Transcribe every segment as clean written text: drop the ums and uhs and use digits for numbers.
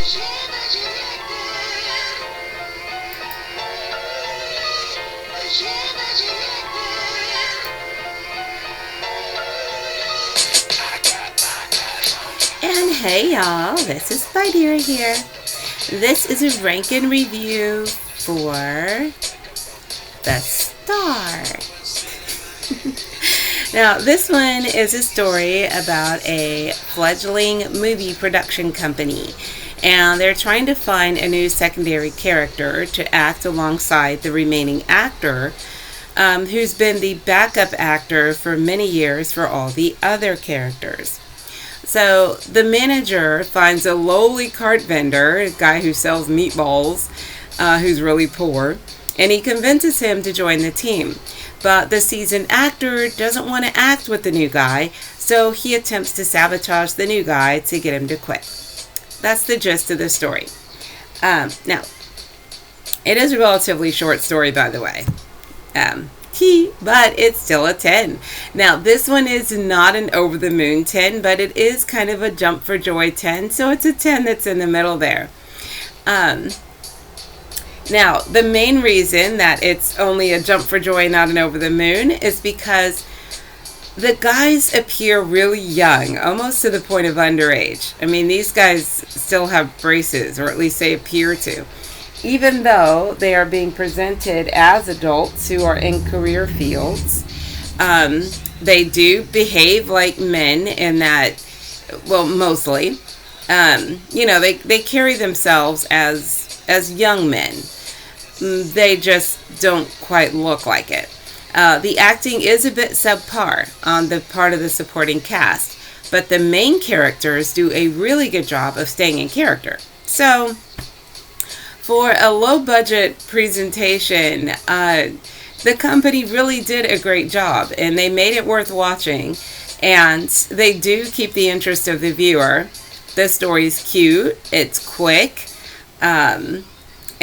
And hey y'all, this is Spideera here. This is a rank and review for The Star. Now, this one is a story about a fledgling movie production company, and they're trying to find a new secondary character to act alongside the remaining actor, who's been the backup actor for many years for all the other characters. So the manager finds a lowly cart vendor, a guy who sells meatballs, who's really poor, and he convinces him to join the team. But the seasoned actor doesn't want to act with the new guy, so he attempts to sabotage the new guy to get him to quit. That's the gist of the story. Now, it is a relatively short story, by the way. But it's still a 10. Now, this one is not an over-the-moon 10, but it is kind of a jump for joy 10, so it's a 10 that's in the middle there. Now, the main reason that it's only a jump for joy, not an over-the-moon, is because the guys appear really young, almost to the point of underage. I mean, these guys still have braces, or at least they appear to. Even though they are being presented as adults who are in career fields, they do behave like men in that, well, mostly. They carry themselves as young men. They just don't quite look like it. The acting is a bit subpar on the part of the supporting cast, but the main characters do a really good job of staying in character. So, for a low-budget presentation, the company really did a great job, and they made it worth watching, and they do keep the interest of the viewer. The story's cute, it's quick,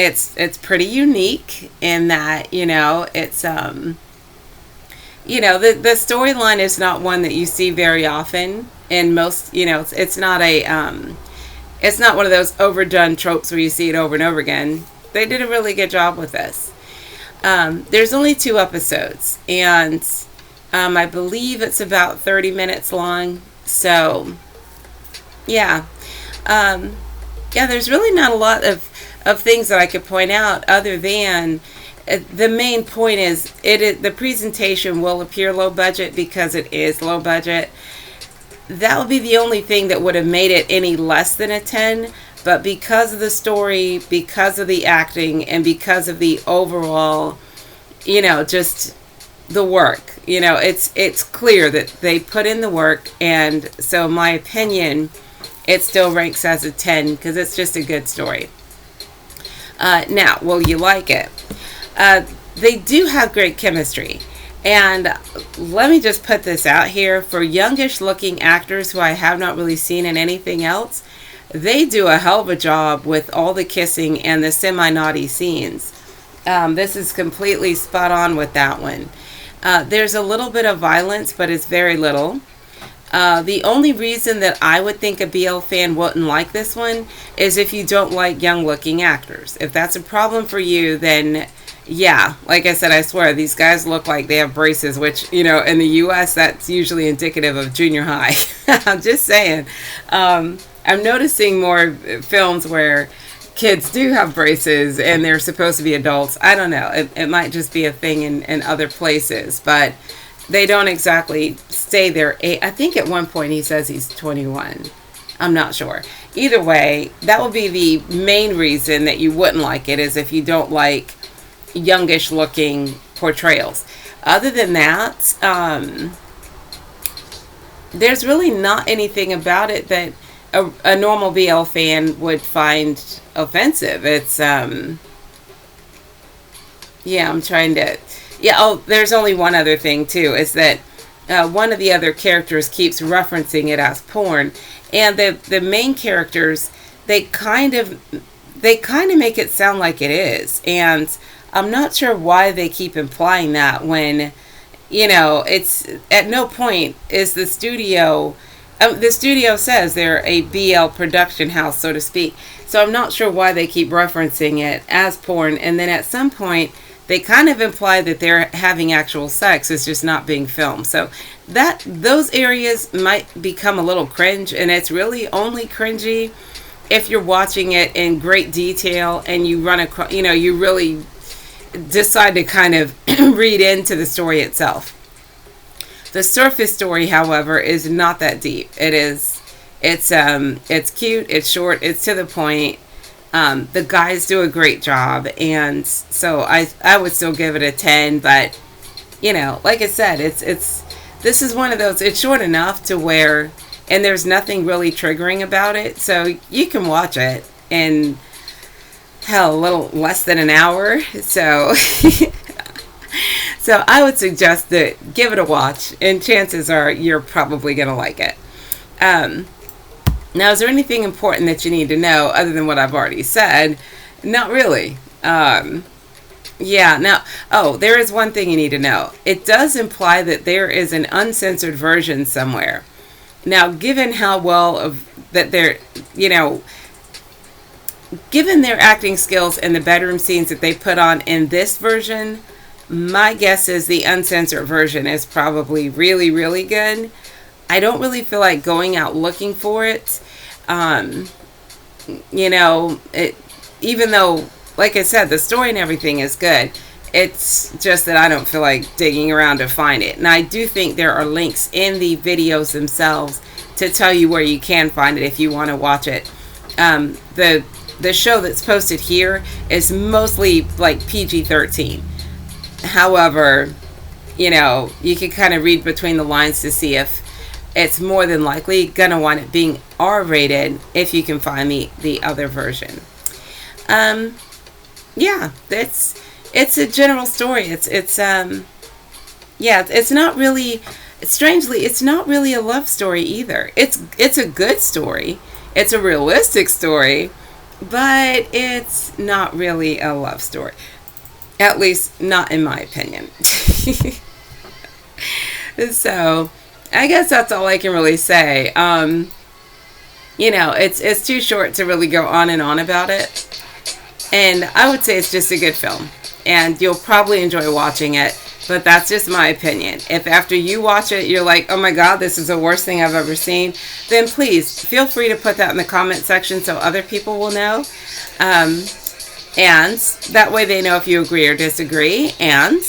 it's pretty unique in that, it's, the storyline is not one that you see very often, and most, it's not a, it's not one of those overdone tropes where you see it over and over again. They did a really good job with this. There's only 2 episodes, and I believe it's about 30 minutes long. So, yeah. There's really not a lot of things that I could point out other than the main point is the presentation will appear low budget because it is low budget. That would be the only thing that would have made it any less than a 10, but because of the story, because of the acting, and because of the overall, just the work, it's clear that they put in the work, and so in my opinion, it still ranks as a 10 because it's just a good story. Now, will you like it? They do have great chemistry. And let me just put this out here. For youngish looking actors who I have not really seen in anything else, they do a hell of a job with all the kissing and the semi-naughty scenes. This is completely spot on with that one. There's a little bit of violence, but it's very little. The only reason that I would think a BL fan wouldn't like this one is if you don't like young looking actors. If that's a problem for you, then yeah, like I said, I swear, these guys look like they have braces, which, in the U.S., that's usually indicative of junior high. I'm just saying. I'm noticing more films where kids do have braces and they're supposed to be adults. I don't know. It might just be a thing in other places, but they don't exactly stay there. I think at one point he says he's 21. I'm not sure. Either way, that will be the main reason that you wouldn't like it, is if you don't like youngish looking portrayals. Other than that, there's really not anything about it that a normal BL fan would find offensive. It's I'm trying to there's only one other thing too, is that one of the other characters keeps referencing it as porn, and the main characters, they kind of make it sound like it is, and I'm not sure why they keep implying that when, it's at no point is the studio The studio says they're a BL production house, so to speak. So I'm not sure why they keep referencing it as porn. And then at some point, they kind of imply that they're having actual sex. It's just not being filmed. So those areas might become a little cringe, and it's really only cringy if you're watching it in great detail and you run across, you really decide to kind of read into the story itself. The surface story, however, is not that deep. It's cute, it's short, it's to the point. The guys do a great job, and so I would still give it a 10. But like I said, this is one of those. It's short enough to where, and there's nothing really triggering about it, so you can watch it in a little less than an hour. So so I would suggest that give it a watch, and chances are you're probably gonna like it. Now, is there anything important that you need to know other than what I've already said? Not really. There is one thing you need to know. It does imply that there is an uncensored version somewhere. Now, given how well that they're, given their acting skills and the bedroom scenes that they put on in this version, my guess is the uncensored version is probably really, really good. I don't really feel like going out looking for it. Even though, like I said, the story and everything is good, it's just that I don't feel like digging around to find it. And I do think there are links in the videos themselves to tell you where you can find it if you want to watch it. The show that's posted here is mostly like PG-13. However, you can kind of read between the lines to see if it's more than likely gonna want it being R-rated if you can find the other version. It's a general story. It's not really, strangely, it's not really a love story either. It's a good story. It's a realistic story, but it's not really a love story. At least not in my opinion. So I guess that's all I can really say. It's too short to really go on and on about it. And I would say it's just a good film. And you'll probably enjoy watching it. But that's just my opinion. If after you watch it, you're like, oh my God, this is the worst thing I've ever seen, then please feel free to put that in the comment section so other people will know. And that way they know if you agree or disagree. And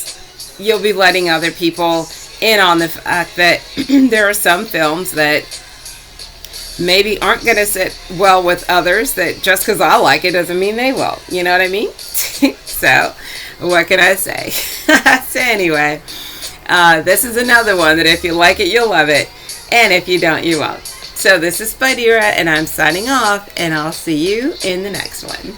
you'll be letting other people in on the fact that there are some films that maybe aren't going to sit well with others, that just because I like it doesn't mean they will. You know what I mean? So, what can I say? So anyway, this is another one that if you like it, you'll love it. And if you don't, you won't. So this is Spideera, and I'm signing off, and I'll see you in the next one.